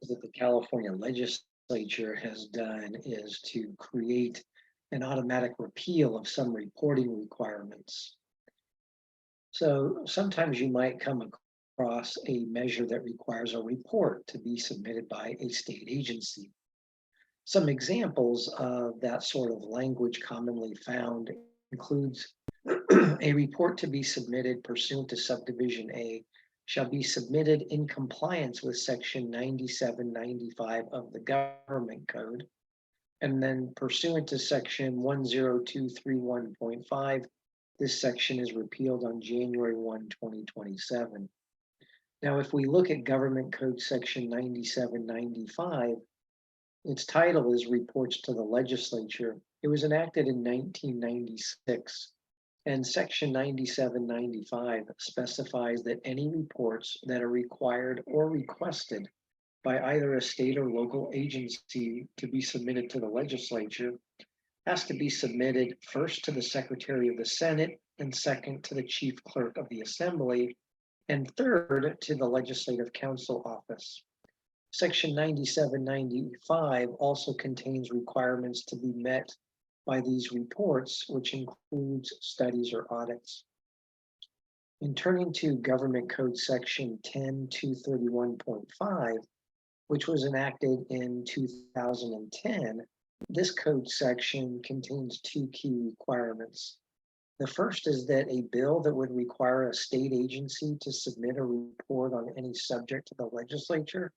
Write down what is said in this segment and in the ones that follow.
that the California Legislature has done is to create an automatic repeal of some reporting requirements. So sometimes you might come across a measure that requires a report to be submitted by a state agency. Some examples of that sort of language commonly found includes a report to be submitted pursuant to subdivision A shall be submitted in compliance with section 9795 of the government code. And then pursuant to section 10231.5, this section is repealed on January 1, 2027. Now, if we look at government code section 9795, its title is Reports to the Legislature. It was enacted in 1996. And section 9795 specifies that any reports that are required or requested by either a state or local agency to be submitted to the legislature has to be submitted first to the Secretary of the Senate, and second to the Chief Clerk of the Assembly, and third to the Legislative Council office. Section 9795 also contains requirements to be met by these reports, which includes studies or audits. In turning to Government Code Section 10231.5, which was enacted in 2010, this code section contains two key requirements. The first is that a bill that would require a state agency to submit a report on any subject to the legislature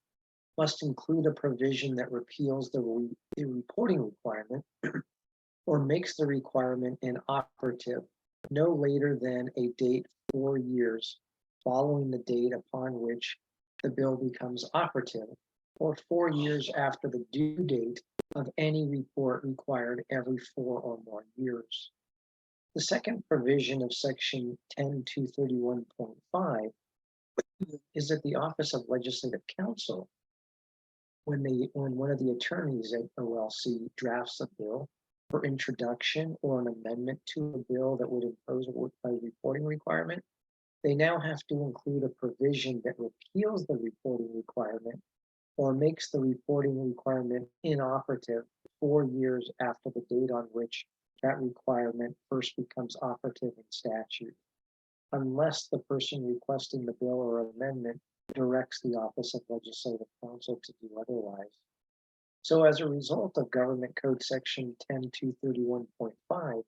must include a provision that repeals the reporting requirement or makes the requirement inoperative no later than a date 4 years following the date upon which the bill becomes operative, or 4 years after the due date of any report required every 4 or more years. The second provision of section 10231.5 is that the Office of Legislative Counsel, when one of the attorneys at OLC drafts a bill for introduction or an amendment to a bill that would impose a reporting requirement, they now have to include a provision that repeals the reporting requirement or makes the reporting requirement inoperative 4 years after the date on which that requirement first becomes operative in statute, unless the person requesting the bill or amendment directs the Office of Legislative Counsel to do otherwise. So as a result of Government Code Section 10231.5,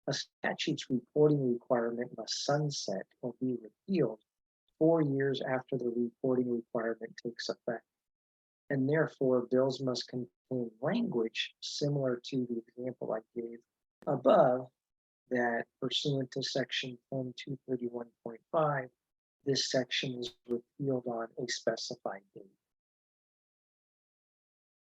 a statute's reporting requirement must sunset or be repealed 4 years after the reporting requirement takes effect. And therefore, bills must contain language similar to the example I gave above, that pursuant to Section 10231.5, this section is repealed on a specified date.